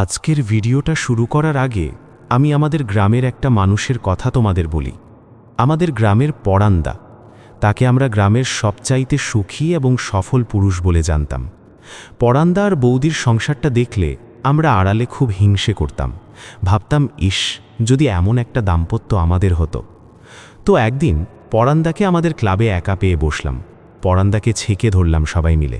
আজকের ভিডিওটা শুরু করার আগে আমি আমাদের গ্রামের একটা মানুষের কথা তোমাদের বলি। আমাদের গ্রামের পরান্দা, তাকে আমরা গ্রামের সবচাইতে সুখী এবং সফল পুরুষ বলে জানতাম। পরান্দা আর বৌদির সংসারটা দেখলে আমরা আড়ালে খুব হিংসে করতাম, ভাবতাম ইস, যদি এমন একটা দাম্পত্য আমাদের হতো। তো একদিন পরান্দাকে আমাদের ক্লাবে একা পেয়ে বসলাম। পরান্দাকে ছেঁকে ধরলাম সবাই মিলে।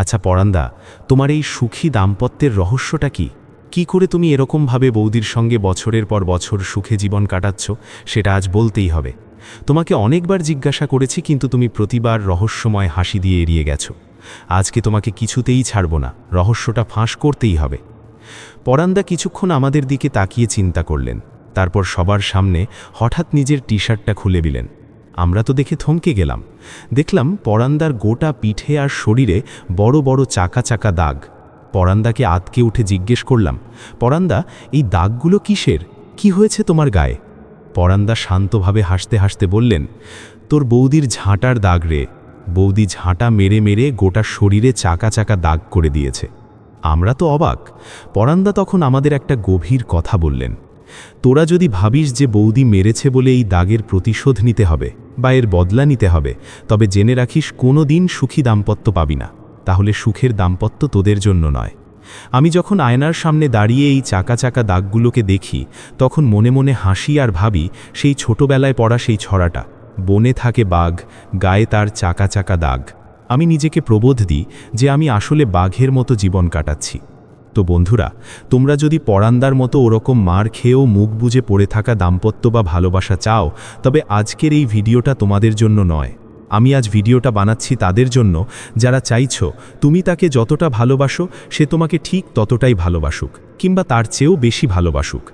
আচ্ছা পরান্দা, তোমার এই সুখী দাম্পত্যের রহস্যটা কি? কি করে তুমি এরকমভাবে বৌদির সঙ্গে বছরের পর বছর সুখে জীবন কাটাচ্ছ, সেটা আজ বলতেই হবে। তোমাকে অনেকবার জিজ্ঞাসা করেছি, কিন্তু তুমি প্রতিবার রহস্যময় হাসি দিয়ে এড়িয়ে গেছো। আজকে তোমাকে কিছুতেই ছাড়ব না, রহস্যটা ফাঁস করতেই হবে। পরান্দা কিছুক্ষণ আমাদের দিকে তাকিয়ে চিন্তা করলেন, তারপর সবার সামনে হঠাৎ নিজের টি শার্টটা খুলে দিলেন। আমরা তো দেখে থমকে গেলাম। দেখলাম পরান্দার গোটা পিঠে আর শরীরে বড় বড় চাকা চাকা দাগ। পরান্দাকে আতকে উঠে জিজ্ঞেস করলাম, পরান্দা, এই দাগগুলো কিসের? কি হয়েছে তোমার গায়ে? পরান্দা শান্তভাবে হাসতে হাসতে বললেন, তোর বৌদির ঝাঁটার দাগ রে। বৌদি ঝাঁটা মেরে মেরে গোটা শরীরে চাকা চাকা দাগ করে দিয়েছে। আমরা তো অবাক। পরান্দা তখন আমাদের একটা গভীর কথা বললেন, তোরা যদি ভাবিস যে বৌদি মেরেছে বলে এই দাগের প্রতিশোধ নিতে হবে বা এর বদলা নিতে হবে, তবে জেনে রাখিস কোনো দিন সুখী দাম্পত্য পাবি না। তাহলে সুখের দাম্পত্য তোদের জন্য নয়। আমি যখন আয়নার সামনে দাঁড়িয়ে এই চাকা চাকা দাগগুলোকে দেখি, তখন মনে মনে হাসি আর ভাবি সেই ছোটবেলায় পড়া সেই ছড়াটা, বনে থাকে বাঘ, গায়ে তার চাকা চাকা দাগ। আমি নিজেকে প্রবোধ দিই যে আমি আসলে বাঘের মতো জীবন কাটাচ্ছি। তো বন্ধুরা, তোমরা যদি পরান্দার মতো ওরকম মার খেয়েও মুখ বুজে পড়ে থাকা দাম্পত্য বা ভালোবাসা চাও, তবে আজকের এই ভিডিওটা তোমাদের জন্য নয়। আমি আজ ভিডিওটা বানাচ্ছি তাদের জন্য যারা চাইছো তুমি তাকে যতটা ভালোবাসো সে তোমাকে ঠিক ততটাই ভালোবাসুক, কিংবা তার চেয়েও বেশি ভালোবাসুক।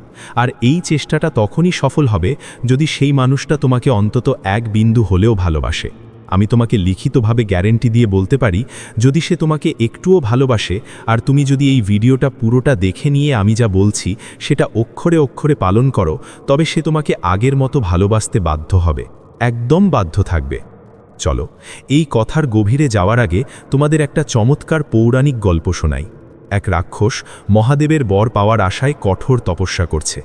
আর এই চেষ্টাটা তখনই সফল হবে যদি সেই মানুষটা তোমাকে অন্তত এক বিন্দু হলেও ভালোবাসে। আমি তোমাকে লিখিতভাবে গ্যারেন্টি দিয়ে বলতে পারি, যদি সে তোমাকে একটুও ভালোবাসে আর তুমি যদি এই ভিডিওটা পুরোটা দেখে নিয়ে আমি যা বলছি সেটা অক্ষরে অক্ষরে পালন করো, তবে সে তোমাকে আগের মতো ভালোবাসতে বাধ্য হবে, একদম বাধ্য থাকবে। চলো, এই কথার গভীরে যাওয়ার আগে তোমাদের একটা চমৎকার পৌরাণিক গল্প শোনাই। এক রাক্ষস মহাদেবের বর পাওয়ার আশায় কঠোর তপস্যা করছে।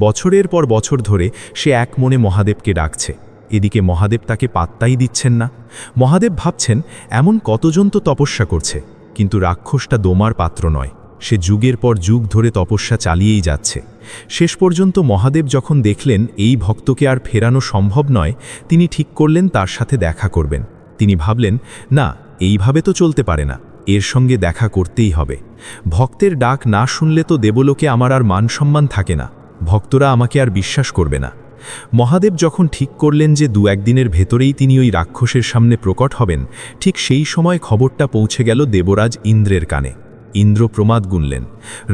বছরের পর বছর ধরে সে এক মনে মহাদেবকে ডাকছে। এদিকে মহাদেব তাকে পাত্তাই দিচ্ছেন না। মহাদেব ভাবছেন, এমন কতজন তো তপস্যা করছে, কিন্তু রাক্ষসটা দোমার পাত্র নয়। সে যুগের পর যুগ ধরে তপস্যা চালিয়েই যাচ্ছে। শেষ পর্যন্ত মহাদেব যখন দেখলেন এই ভক্তকে আর ফেরানো সম্ভব নয়, তিনি ঠিক করলেন তার সাথে দেখা করবেন। তিনি ভাবলেন, না, এইভাবে তো চলতে পারে না, এর সঙ্গে দেখা করতেই হবে। ভক্তের ডাক না শুনলে তো দেবলোকে আমার আর মান সম্মান থাকে না, ভক্তরা আমাকে আর বিশ্বাস করবে না। মহাদেব যখন ঠিক করলেন যে 2-1 দিনের ভেতরেই তিনি ওই রাক্ষসের সামনে প্রকট হবেন, ঠিক সেই সময় খবরটা পৌঁছে গেল দেবরাজ ইন্দ্রের কানে। ইন্দ্র প্রমাদ গুনলেন,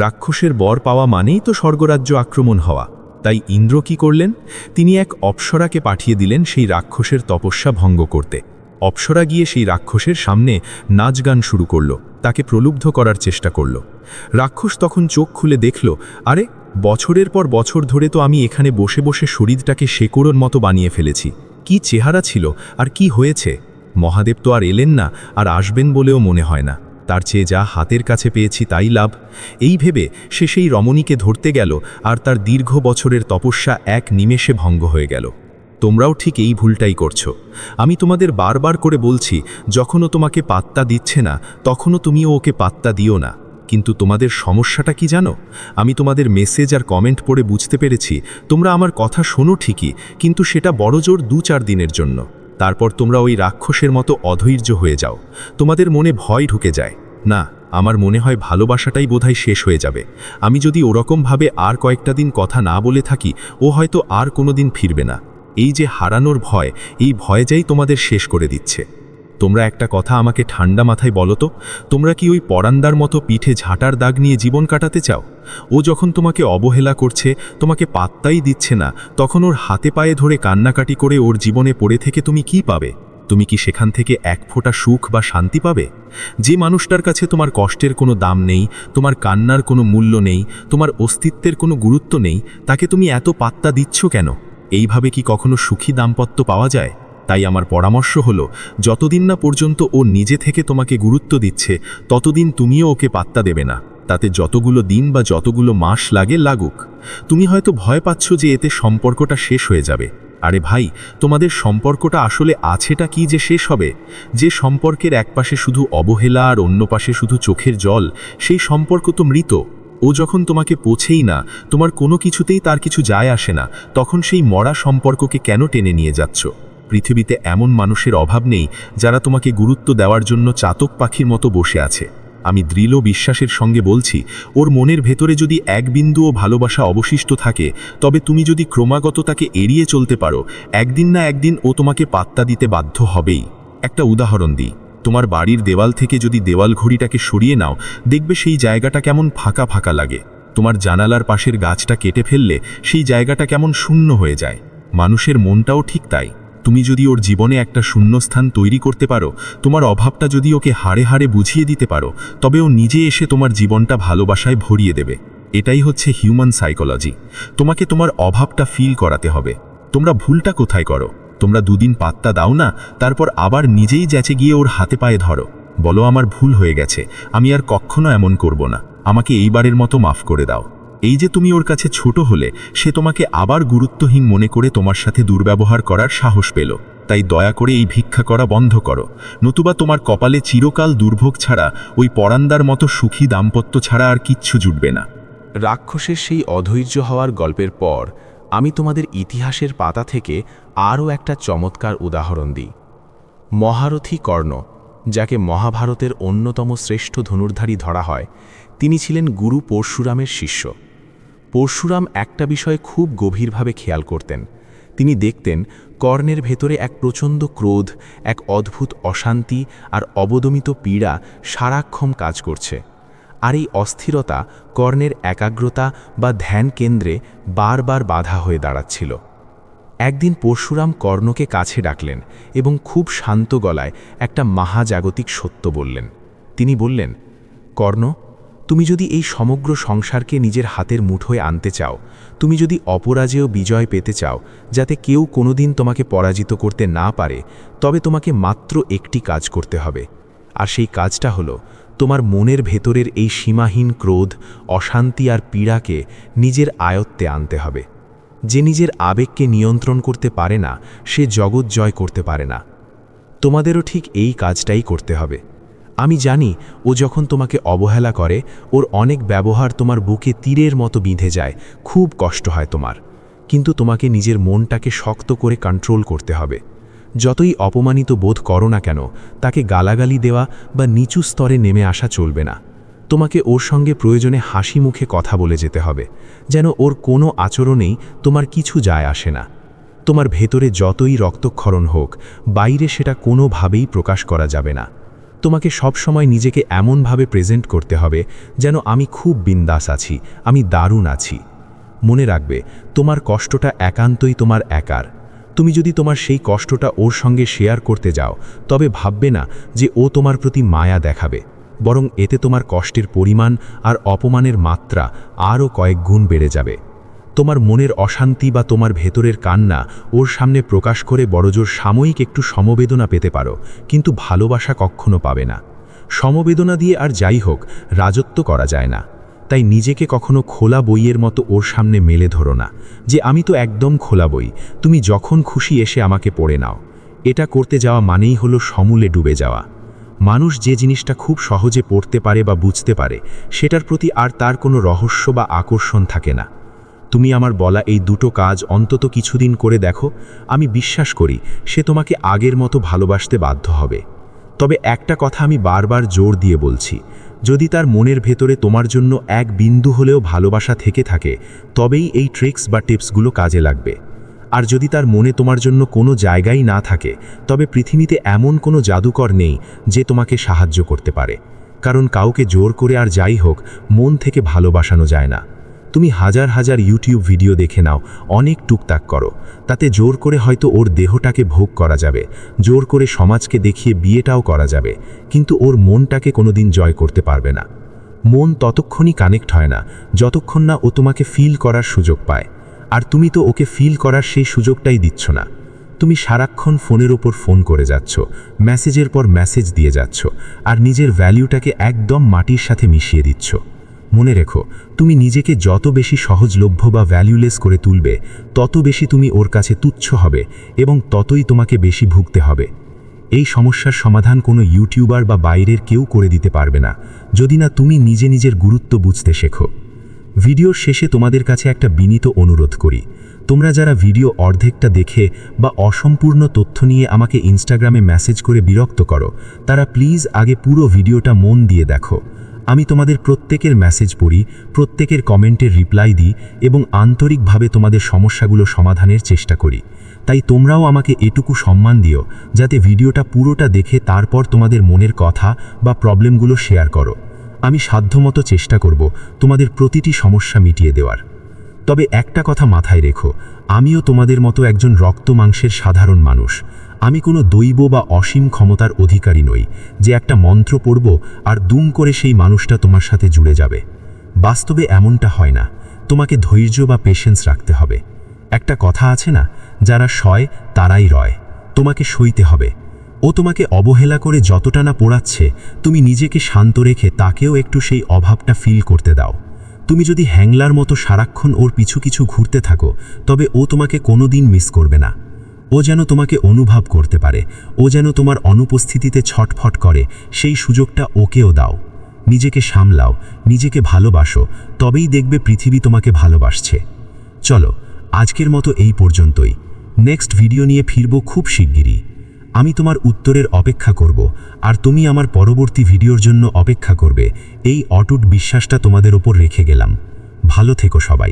রাক্ষসের বর পাওয়া মানেই তো স্বর্গরাজ্য আক্রমণ হওয়া। তাই ইন্দ্র কি করলেন? তিনি এক অপ্সরাকে পাঠিয়ে দিলেন সেই রাক্ষসের তপস্যা ভঙ্গ করতে। অপ্সরা গিয়ে সেই রাক্ষসের সামনে নাচ গান শুরু করল, তাকে প্রলুব্ধ করার চেষ্টা করল। রাক্ষস তখন চোখ খুলে দেখল, আরে, বছরের পর বছর ধরে তো আমি এখানে বসে বসে শরীরটাকে শেকড়ের মতো বানিয়ে ফেলেছি। কি চেহারা ছিল আর কি হয়েছে! মহাদেব তো আর এলেন না, আর আসবেন বলেও মনে হয় না। তার চেয়ে যা হাতের কাছে পেয়েছি তাই লাভ। এই ভেবে সে সেই রমণীকে ধরতে গেল, আর তার দীর্ঘ বছরের তপস্যা এক নিমেষে ভঙ্গ হয়ে গেল। তোমরাও ঠিক এই ভুলটাই করছো। আমি তোমাদের বারবার করে বলছি, যখনও তোমাকে পাত্তা দিচ্ছে না তখনও তুমিও ওকে পাত্তা দিও না। কিন্তু তোমাদের সমস্যাটা কি জানো? আমি তোমাদের মেসেজ আর কমেন্ট পড়ে বুঝতে পেরেছি, তোমরা আমার কথা শোনো ঠিকই, কিন্তু সেটা বড়জোর 2-4 দিনের জন্য। তারপর তোমরা ওই রাক্ষসের মতো অধৈর্য হয়ে যাও, তোমাদের মনে ভয় ঢুকে যায়। না, আমার মনে হয় ভালোবাসাটাই বোধহয় শেষ হয়ে যাবে। আমি যদি ওরকমভাবে আর কয়েকটা দিন কথা না বলে থাকি, ও হয়তো আর কোনো দিন ফিরবে না। এই যে হারানোর ভয়, এই ভয় যাই তোমাদের শেষ করে দিচ্ছে। তোমরা একটা কথা আমাকে ঠান্ডা মাথায় বলো তো, তোমরা কি ওই পরান্দার মতো পিঠে ঝাঁটার দাগ নিয়ে জীবন কাটাতে চাও? ও যখন তোমাকে অবহেলা করছে, তোমাকে পাত্তাই দিচ্ছে না, তখন ওর হাতে পায়ে ধরে কান্নাকাটি করে ওর জীবনে পড়ে থেকে তুমি কি পাবে? তুমি কি সেখান থেকে এক ফোঁটা সুখ বা শান্তি পাবে? যে মানুষটার কাছে তোমার কষ্টের কোনো দাম নেই, তোমার কান্নার কোনো মূল্য নেই, তোমার অস্তিত্বের কোনো গুরুত্ব নেই, তাকে তুমি এত পাত্তা দিচ্ছ কেন? এইভাবে কি কখনো সুখী দাম্পত্য পাওয়া যায়? তাই আমার পরামর্শ হলো, যতদিন না পর্যন্ত ও নিজে থেকে তোমাকে গুরুত্ব দিচ্ছে, ততদিন তুমিও ওকে পাত্তা দেবে না। তাতে যতগুলো দিন বা যতগুলো মাস লাগে লাগুক। তুমি হয়তো ভয় পাচ্ছ যে এতে সম্পর্কটা শেষ হয়ে যাবে। আরে ভাই, তোমাদের সম্পর্কটা আসলে আছেটা কি যে শেষ হবে? যে সম্পর্কের এক পাশে শুধু অবহেলা আর অন্য পাশে শুধু চোখের জল, সেই সম্পর্ক তো মৃত। ও যখন তোমাকে পোছেই না, তোমার কোনো কিছুতেই তার কিছু যায় আসে না, তখন সেই মরা সম্পর্ককে কেন টেনে নিয়ে যাচ্ছ? পৃথিবীতে এমন মানুষের অভাব নেই যারা তোমাকে গুরুত্ব দেওয়ার জন্য চাতক পাখির মতো বসে আছে। আমি দৃঢ় বিশ্বাসের সঙ্গে বলছি, ওর মনের ভেতরে যদি এক বিন্দুও ভালোবাসা অবশিষ্ট থাকে, তবে তুমি যদি ক্রমাগত তাকে এড়িয়ে চলতে পারো, একদিন না একদিন ও তোমাকে পাত্তা দিতে বাধ্য হবেই। একটা উদাহরণ দিই, তোমার বাড়ির দেওয়াল থেকে যদি দেওয়াল ঘড়িটাকে সরিয়ে নাও, দেখবে সেই জায়গাটা কেমন ফাঁকা ফাঁকা লাগে। তোমার জানালার পাশের গাছটা কেটে ফেললে সেই জায়গাটা কেমন শূন্য হয়ে যায়। মানুষের মনটাও ঠিক তাই। তুমি যদি ওর জীবনে একটা শূন্যস্থান তৈরি করতে পারো, তোমার অভাবটা যদি ওকে হাড়ে হাড়ে বুঝিয়ে দিতে পারো, তবে ও নিজে এসে তোমার জীবনটা ভালোবাসায় ভরিয়ে দেবে। এটাই হচ্ছে হিউম্যান সাইকোলজি। তোমাকে তোমার অভাবটা ফিল করাতে হবে। তোমরা ভুলটা কোথায় করো? তোমরা দুদিন পাত্তা দাও না, তারপর আবার নিজেই যেচে গিয়ে ওর হাতে পায়ে ধরো, বলো আমার ভুল হয়ে গেছে, আমি আর কখনো এমন করব না, আমাকে এইবারের মতো মাফ করে দাও। এই যে তুমি ওর কাছে ছোট হলে, সে তোমাকে আবার গুরুত্বহীন মনে করে তোমার সাথে দুর্ব্যবহার করার সাহস পেল। তাই দয়া করে এই ভিক্ষা করা বন্ধ করো, নতুবা তোমার কপালে চিরকাল দুর্ভোগ ছাড়া, ওই পরান্দার মতো সুখী দাম্পত্য ছাড়া আর কিচ্ছু জুটবে না। রাক্ষসের সেই অধৈর্য হওয়ার গল্পের পর আমি তোমাদের ইতিহাসের পাতা থেকে আরও একটা চমৎকার উদাহরণ দিই। মহারথী কর্ণ, যাকে মহাভারতের অন্যতম শ্রেষ্ঠ ধনুর্ধারী ধরা হয়, তিনি ছিলেন গুরু পরশুরামের শিষ্য। পরশুরাম একটা বিষয় খুব গভীরভাবে খেয়াল করতেন। তিনি দেখতেন কর্ণের ভেতরে এক প্রচণ্ড ক্রোধ, এক অদ্ভুত অশান্তি আর অবদমিত পীড়া সারাক্ষণ কাজ করছে। আর এই অস্থিরতা কর্ণের একাগ্রতা বা ধ্যান কেন্দ্রে বারবার বাধা হয়ে দাঁড়াচ্ছিল। একদিন পরশুরাম কর্ণকে কাছে ডাকলেন এবং খুব শান্ত গলায় একটা মহাজাগতিক সত্য বললেন। তিনি বললেন, কর্ণ, তুমি যদি এই সমগ্র সংসারকে নিজের হাতের মুঠোয় আনতে চাও, তুমি যদি অপরাজেয় বিজয় পেতে চাও, যাতে কেউ কোনোদিন তোমাকে পরাজিত করতে না পারে, তবে তোমাকে মাত্র একটি কাজ করতে হবে। আর সেই কাজটা হলো তোমার মনের ভেতরের এই সীমাহীন ক্রোধ, অশান্তি আর পীড়াকে নিজের আয়ত্তে আনতে হবে। যে নিজের আবেগকে নিয়ন্ত্রণ করতে পারে না, সে জগৎ জয় করতে পারে না। তোমাদেরও ঠিক এই কাজটাই করতে হবে। আমি জানি ও যখন তোমাকে অবহেলা করে, ওর অনেক ব্যবহার তোমার বুকে তীরের মতো বিঁধে যায়, খুব কষ্ট হয় তোমার। কিন্তু তোমাকে নিজের মনটাকে শক্ত করে কন্ট্রোল করতে হবে। যতই অপমানিত বোধ করো না কেন, তাকে গালাগালি দেওয়া বা নিচু স্তরে নেমে আসা চলবে না। তোমাকে ওর সঙ্গে প্রয়োজনে হাসি মুখে কথা বলে যেতে হবে, যেন ওর কোনো আচরণেই তোমার কিছু যায় আসে না। তোমার ভেতরে যতই রক্তক্ষরণ হোক, বাইরে সেটা কোনোভাবেই প্রকাশ করা যাবে না। তোমাকে সবসময় নিজেকে এমনভাবে প্রেজেন্ট করতে হবে যেন আমি খুব বিন্দাস আছি, আমি দারুণ আছি। মনে রাখবে, তোমার কষ্টটা একান্তই তোমার একার। তুমি যদি তোমার সেই কষ্টটা ওর সঙ্গে শেয়ার করতে যাও, তবে ভাববে না যে ও তোমার প্রতি মায়া দেখাবে, বরং এতে তোমার কষ্টের পরিমাণ আর অপমানের মাত্রা আরও কয়েক গুণ বেড়ে যাবে। তোমার মনের অশান্তি বা তোমার ভেতরের কান্না ওর সামনে প্রকাশ করে বড়জোর সাময়িক একটু সমবেদনা পেতে পারো, কিন্তু ভালোবাসা কখনো পাবে না। সমবেদনা দিয়ে আর যাই হোক, রাজত্ব করা যায় না। তাই নিজেকে কখনো খোলা বইয়ের মতো ওর সামনে মেলে ধরো না যে আমি তো একদম খোলা বই, তুমি যখন খুশি এসে আমাকে পড়ে নাও। এটা করতে যাওয়া মানেই হলো সমূলে ডুবে যাওয়া। মানুষ যে জিনিসটা খুব সহজে পড়তে পারে বা বুঝতে পারে, সেটার প্রতি আর তার কোনো রহস্য বা আকর্ষণ থাকে না। তুমি আমার বলা এই দুটো কাজ অন্তত কিছুদিন করে দেখো, আমি বিশ্বাস করি সে তোমাকে আগের মতো ভালোবাসতে বাধ্য হবে। তবে একটা কথা আমি বারবার জোর দিয়ে বলছি, যদি তার মনের ভেতরে তোমার জন্য এক বিন্দু হলেও ভালোবাসা থেকে থাকে, তবেই এই ট্রিক্স বা টিপসগুলো কাজে লাগবে। আর যদি তার মনে তোমার জন্য কোনো জায়গাই না থাকে, তবে পৃথিবীতে এমন কোনো জাদুকর নেই যে তোমাকে সাহায্য করতে পারে। কারণ কাউকে জোর করে আর যাই হোক, মন থেকে ভালোবাসানো যায় না। তুমি হাজার হাজার ইউটিউব ভিডিও দেখে নাও, অনেক টুকটাক করো, তাতে জোর করে হয়তো ওর দেহটাকে ভোগ করা যাবে, জোর করে সমাজকে দেখিয়ে বিয়েটাও করা যাবে, কিন্তু ওর মনটাকে কোনোদিন জয় করতে পারবে না। মন ততক্ষণই কানেক্ট হয় না যতক্ষণ না ও তোমাকে ফিল করার সুযোগ পায়। আর তুমি তো ওকে ফিল করার সেই সুযোগটাই দিচ্ছ না। তুমি সারাক্ষণ ফোনের ওপর ফোন করে যাচ্ছ, মেসেজের পর মেসেজ দিয়ে যাচ্ছ, আর নিজের ভ্যালিউটাকে একদম মাটির সাথে মিশিয়ে দিচ্ছ। মনে রেখো, তুমি নিজেকে যত বেশি সহজলভ্য বা ভ্যালুলেস করে তুলবে, তত বেশি তুমি ওর কাছে তুচ্ছ হবে এবং ততই তোমাকে বেশি ভুগতে হবে। এই সমস্যার সমাধান কোনো ইউটিউবার বা বাইরের কেউ করে দিতে পারবে না, যদি না তুমি নিজে নিজের গুরুত্ব বুঝতে শেখো। ভিডিওর শেষে তোমাদের কাছে একটা বিনীত অনুরোধ করি, তোমরা যারা ভিডিও অর্ধেকটা দেখে বা অসম্পূর্ণ তথ্য নিয়ে আমাকে ইনস্টাগ্রামে মেসেজ করে বিরক্ত করো, তারা প্লিজ আগে পুরো ভিডিওটা মন দিয়ে দেখো। আমি তোমাদের প্রত্যেকের মেসেজ পড়ি, প্রত্যেকের কমেন্টের রিপ্লাই দিই এবং আন্তরিকভাবে তোমাদের সমস্যাগুলো সমাধানের চেষ্টা করি। তাই তোমরাও আমাকে এটুকু সম্মান দিও, যাতে ভিডিওটা পুরোটা দেখে তারপর তোমাদের মনের কথা বা প্রবলেমগুলো শেয়ার করো। আমি সাধ্যমতো চেষ্টা করব তোমাদের প্রতিটি সমস্যা মিটিয়ে দেওয়ার। তবে একটা কথা মাথায় রেখো, আমিও তোমাদের মতো একজন রক্ত মাংসের সাধারণ মানুষ। আমি কোনো দৈব বা অসীম ক্ষমতার অধিকারী নই যে একটা মন্ত্র পড়ব আর দুম করে সেই মানুষটা তোমার সাথে জুড়ে যাবে। বাস্তবে এমনটা হয় না। তোমাকে ধৈর্য বা পেশেন্স রাখতে হবে। একটা কথা আছে না, যারা সয় তারাই রয়। তোমাকে সইতে হবে। ও তোমাকে অবহেলা করে যতটা না পোড়াচ্ছে, তুমি নিজেকে শান্ত রেখে তাকেও একটু সেই অভাবটা ফিল করতে দাও। তুমি যদি হ্যাংলার মতো সারাক্ষণ ওর পিছু কিছু ঘুরতে থাকো, তবে ও তোমাকে কোনোদিন মিস করবে না। ও যেন তোমাকে অনুভব করতে পারে, ও যেন তোমার অনুপস্থিতিতে ছটফট করে, সেই সুযোগটা ওকেও দাও। নিজেকে সামলাও, নিজেকে ভালোবাসো, তবেই দেখবে পৃথিবী তোমাকে ভালোবাসছে। চলো, আজকের মতো এই পর্যন্তই। নেক্সট ভিডিও নিয়ে ফিরব খুব শিগগিরই। আমি তোমার উত্তরের অপেক্ষা করব, আর তুমি আমার পরবর্তী ভিডিওর জন্য অপেক্ষা করবে। এই অটুট বিশ্বাসটা তোমাদের ওপর রেখে গেলাম। ভালো থেকো সবাই।